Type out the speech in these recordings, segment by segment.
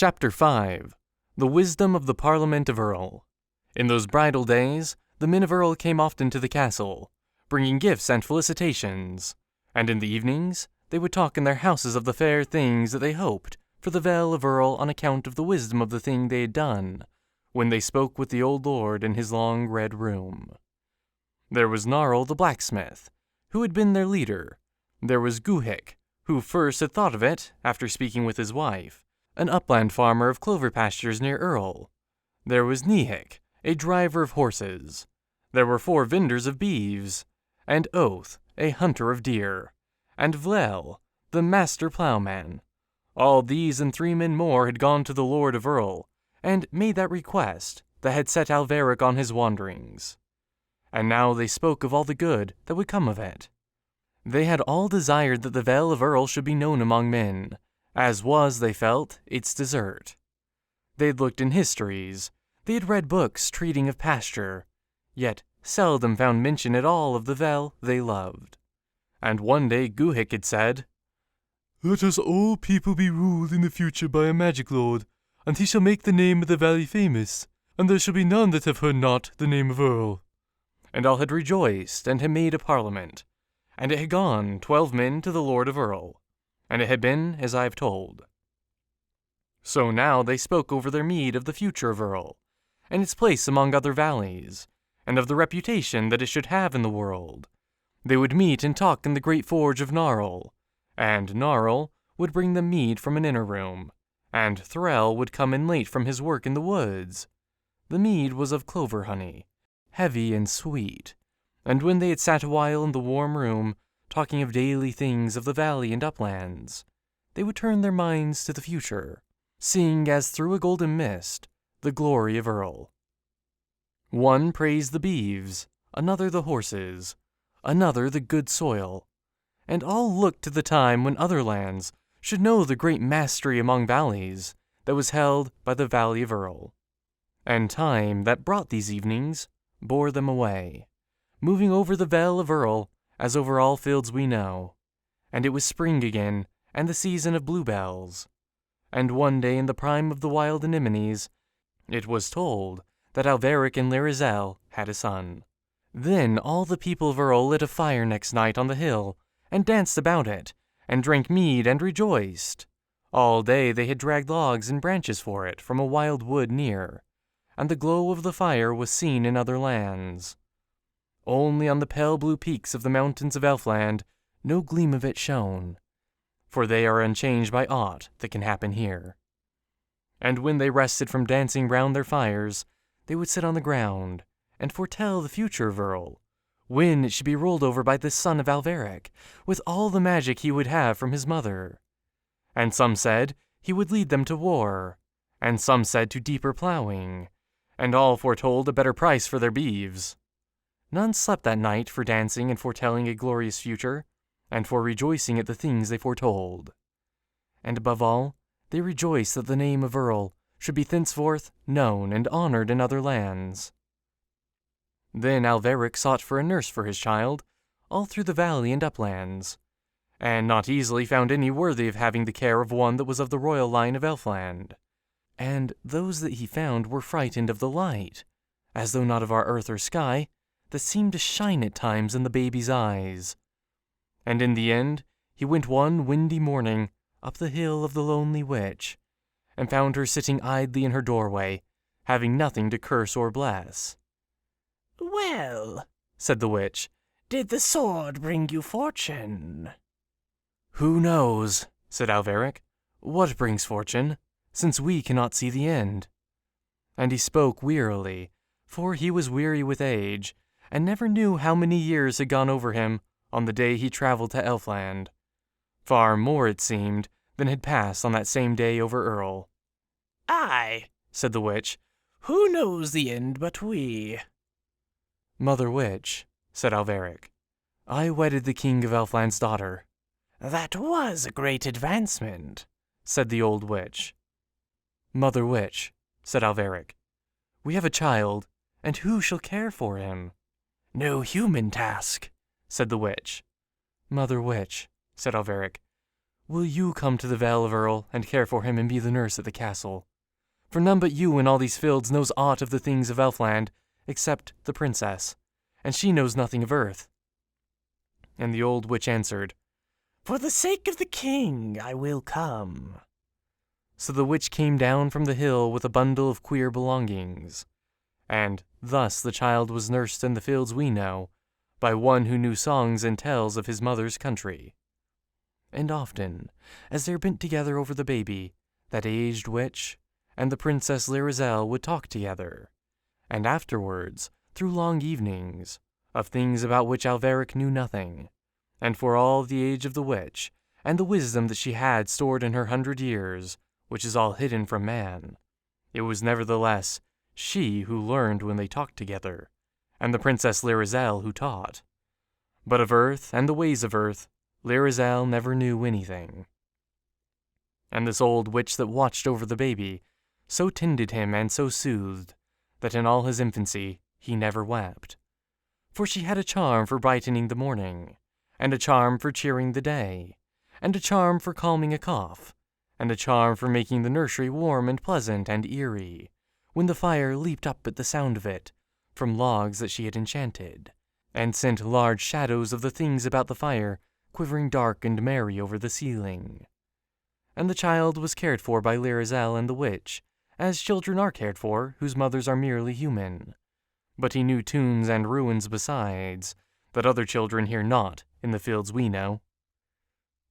Chapter 5 The Wisdom of the Parliament of Earl. In those bridal days, the men of Earl came often to the castle, bringing gifts and felicitations, and in the evenings they would talk in their houses of the fair things that they hoped for the Vale of Earl on account of the wisdom of the thing they had done, when they spoke with the old lord in his long red room. There was Narl the blacksmith, who had been their leader. There was Guhic, who first had thought of it after speaking with his wife, an upland farmer of clover pastures near Earl. There was Nehic, a driver of horses. There were 4 vendors of beeves, and Oath, a hunter of deer, and Vlel, the master ploughman. All these and 3 men more had gone to the Lord of Earl, and made that request that had set Alveric on his wanderings. And now they spoke of all the good that would come of it. They had all desired that the Vale of Earl should be known among men, as was, they felt, its desert. They had looked in histories, they had read books treating of pasture, yet seldom found mention at all of the Vale they loved. And one day Guhic had said, "Let us all people be ruled in the future by a magic lord, and he shall make the name of the valley famous, and there shall be none that have heard not the name of Earl." And all had rejoiced and had made a parliament, and it had gone 12 men to the Lord of Earl, and it had been as I have told. So now they spoke over their mead of the future of Earl, and its place among other valleys, and of the reputation that it should have in the world. They would meet and talk in the great forge of Narl, and Narl would bring them mead from an inner room, and Threll would come in late from his work in the woods. The mead was of clover honey, heavy and sweet, and when they had sat a while in the warm room, talking of daily things of the valley and uplands, they would turn their minds to the future, seeing as through a golden mist the glory of Earl. One praised the beeves, another the horses, another the good soil, and all looked to the time when other lands should know the great mastery among valleys that was held by the Valley of Earl. And time that brought these evenings bore them away, moving over the Vale of Earl as over all fields we know, and it was spring again and the season of bluebells. And one day in the prime of the wild anemones, it was told that Alveric and Larizel had a son. Then all the people of Earl lit a fire next night on the hill, and danced about it, and drank mead and rejoiced. All day they had dragged logs and branches for it from a wild wood near, and the glow of the fire was seen in other lands. Only on the pale blue peaks of the mountains of Elfland no gleam of it shone, for they are unchanged by aught that can happen here. And when they rested from dancing round their fires, they would sit on the ground, and foretell the future of Earl, when it should be ruled over by this son of Alveric, with all the magic he would have from his mother. And some said he would lead them to war, and some said to deeper ploughing, and all foretold a better price for their beeves. None slept that night for dancing and foretelling a glorious future, and for rejoicing at the things they foretold. And above all, they rejoiced that the name of Earl should be thenceforth known and honored in other lands. Then Alveric sought for a nurse for his child, all through the valley and uplands, and not easily found any worthy of having the care of one that was of the royal line of Elfland. And those that he found were frightened of the light, as though not of our earth or sky, that seemed to shine at times in the baby's eyes. And in the end, he went one windy morning up the hill of the lonely witch, and found her sitting idly in her doorway, having nothing to curse or bless. "Well," said the witch, "did the sword bring you fortune?" "Who knows," said Alveric, "what brings fortune, since we cannot see the end?" And he spoke wearily, for he was weary with age, and never knew how many years had gone over him on the day he traveled to Elfland. Far more, it seemed, than had passed on that same day over Earl. "Aye," said the witch, "who knows the end but we?" "Mother Witch," said Alveric, "I wedded the king of Elfland's daughter." "That was a great advancement," said the old witch. "Mother Witch," said Alveric, "we have a child, and who shall care for him?" "No human task," said the witch. "Mother Witch," said Alveric, will you come to the Vale of Earl and care for him and be the nurse at the castle? For none but you in all these fields knows aught of the things of Elfland, except the princess, and she knows nothing of earth. And the old witch answered, For the sake of the king, I will come. So the witch came down from the hill with a bundle of queer belongings. And thus the child was nursed in the fields we know, by one who knew songs and tales of his mother's country. And often, as they bent together over the baby, that aged witch and the Princess Lyrizel would talk together, and afterwards, through long evenings, of things about which Alveric knew nothing, and for all the age of the witch, and the wisdom that she had stored in her 100 years, which is all hidden from man, it was nevertheless she who learned when they talked together, and the Princess Lyrizel who taught. But of earth and the ways of earth, Lyrizel never knew anything. And this old witch that watched over the baby so tended him and so soothed, that in all his infancy he never wept. For she had a charm for brightening the morning, and a charm for cheering the day, and a charm for calming a cough, and a charm for making the nursery warm and pleasant and eerie, when the fire leaped up at the sound of it, from logs that she had enchanted, and sent large shadows of the things about the fire quivering dark and merry over the ceiling. And the child was cared for by Lyrizel and the witch, as children are cared for, whose mothers are merely human. But he knew tunes and ruins besides, that other children hear not in the fields we know.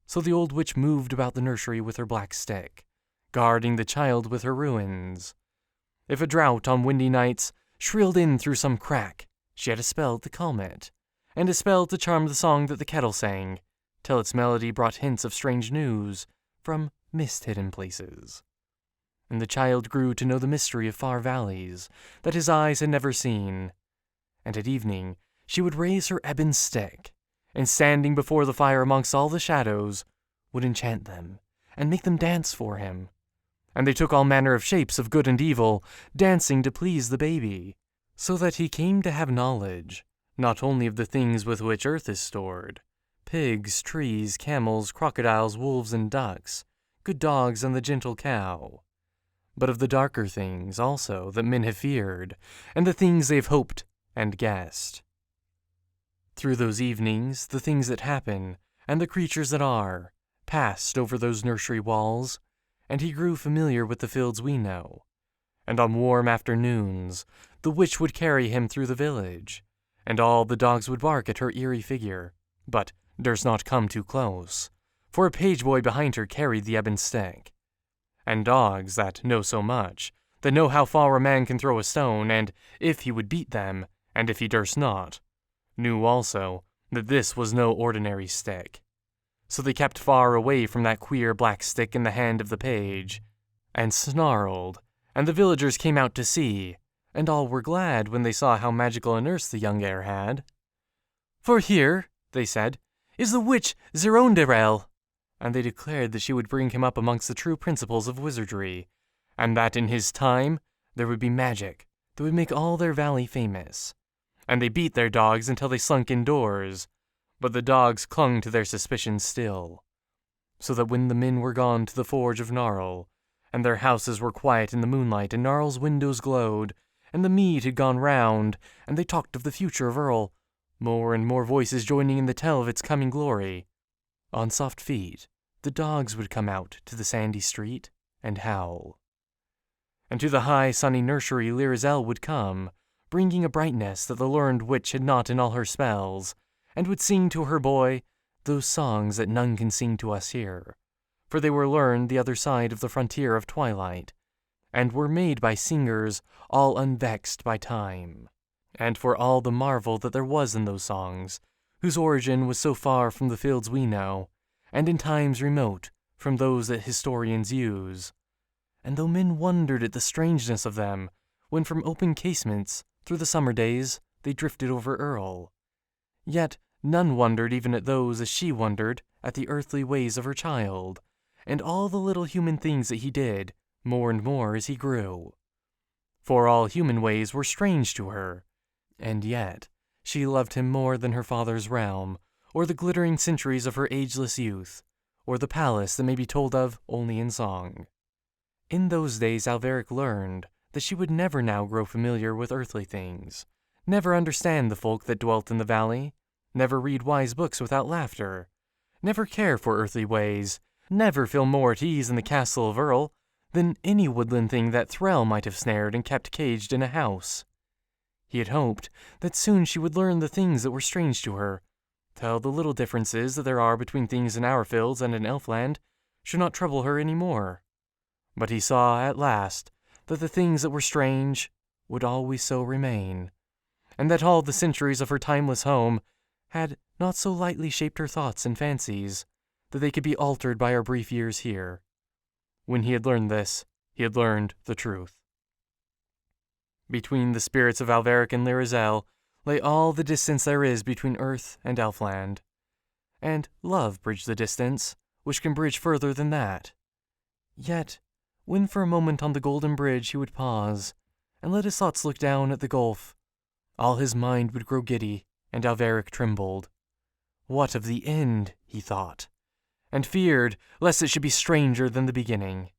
So the old witch moved about the nursery with her black stick, guarding the child with her ruins. If a drought on windy nights shrilled in through some crack, she had a spell to calm it, and a spell to charm the song that the kettle sang, till its melody brought hints of strange news from mist-hidden places. And the child grew to know the mystery of far valleys that his eyes had never seen. And at evening she would raise her ebon stick, and standing before the fire amongst all the shadows, would enchant them, and make them dance for him. And they took all manner of shapes of good and evil, dancing to please the baby, so that he came to have knowledge, not only of the things with which earth is stored, pigs, trees, camels, crocodiles, wolves, and ducks, good dogs, and the gentle cow, but of the darker things also that men have feared, and the things they have hoped and guessed. Through those evenings, the things that happen, and the creatures that are, passed over those nursery walls, and he grew familiar with the fields we know. And on warm afternoons, the witch would carry him through the village, and all the dogs would bark at her eerie figure, but durst not come too close, for a page boy behind her carried the ebon stick. And dogs that know so much, that know how far a man can throw a stone, and if he would beat them, and if he durst not, knew also that this was no ordinary stick. So they kept far away from that queer black stick in the hand of the page, and snarled, and the villagers came out to see, and all were glad when they saw how magical a nurse the young heir had. For here, they said, is the witch Zeronderel, and they declared that she would bring him up amongst the true principles of wizardry, and that in his time there would be magic that would make all their valley famous. And they beat their dogs until they slunk indoors, but the dogs clung to their suspicions still, so that when the men were gone to the forge of Gnarl, and their houses were quiet in the moonlight, and Gnarl's windows glowed, and the mead had gone round, and they talked of the future of Earl, more and more voices joining in the tale of its coming glory, on soft feet the dogs would come out to the sandy street and howl. And to the high sunny nursery Lyrizel would come, bringing a brightness that the learned witch had not in all her spells, and would sing to her boy those songs that none can sing to us here, for they were learned the other side of the frontier of twilight, and were made by singers all unvexed by time. And for all the marvel that there was in those songs, whose origin was so far from the fields we know, and in times remote from those that historians use, and though men wondered at the strangeness of them, when from open casements, through the summer days, they drifted over Earl, yet none wondered even at those as she wondered at the earthly ways of her child, and all the little human things that he did, more and more as he grew. For all human ways were strange to her, and yet she loved him more than her father's realm, or the glittering centuries of her ageless youth, or the palace that may be told of only in song. In those days Alveric learned that she would never now grow familiar with earthly things, never understand the folk that dwelt in the valley, never read wise books without laughter, never care for earthly ways, never feel more at ease in the castle of Earl than any woodland thing that Thrall might have snared and kept caged in a house. He had hoped that soon she would learn the things that were strange to her, till the little differences that there are between things in our fields and in Elfland should not trouble her any more. But he saw at last that the things that were strange would always so remain, and that all the centuries of her timeless home had not so lightly shaped her thoughts and fancies that they could be altered by our brief years here. When he had learned this, he had learned the truth. Between the spirits of Alveric and Lyrizel lay all the distance there is between earth and Elfland, and love bridged the distance, which can bridge further than that. Yet, when for a moment on the golden bridge he would pause, and let his thoughts look down at the gulf, all his mind would grow giddy, and Alveric trembled. What of the end, he thought, and feared lest it should be stranger than the beginning.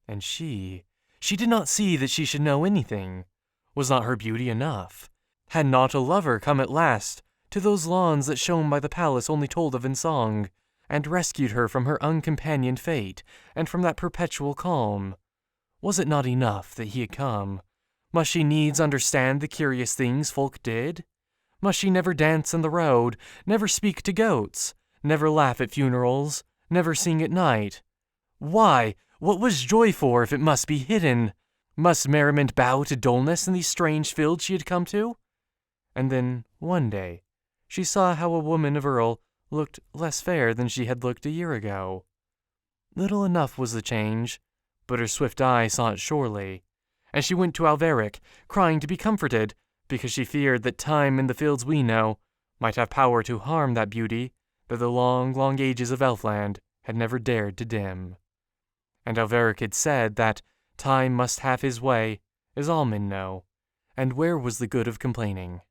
And she did not see that she should know anything. Was not her beauty enough? Had not a lover come at last to those lawns that shone by the palace only told of in song, and rescued her from her uncompanioned fate, and from that perpetual calm? Was it not enough that he had come? Must she needs understand the curious things folk did? Must she never dance in the road, never speak to goats, never laugh at funerals, never sing at night? Why, what was joy for if it must be hidden? Must merriment bow to dullness in these strange fields she had come to? And then, one day, she saw how a woman of Earl looked less fair than she had looked a year ago. Little enough was the change, but her swift eye saw it surely, and she went to Alveric, crying to be comforted, because she feared that time in the fields we know might have power to harm that beauty that the long, long ages of Elfland had never dared to dim. And Alveric had said that time must have his way, as all men know, and where was the good of complaining?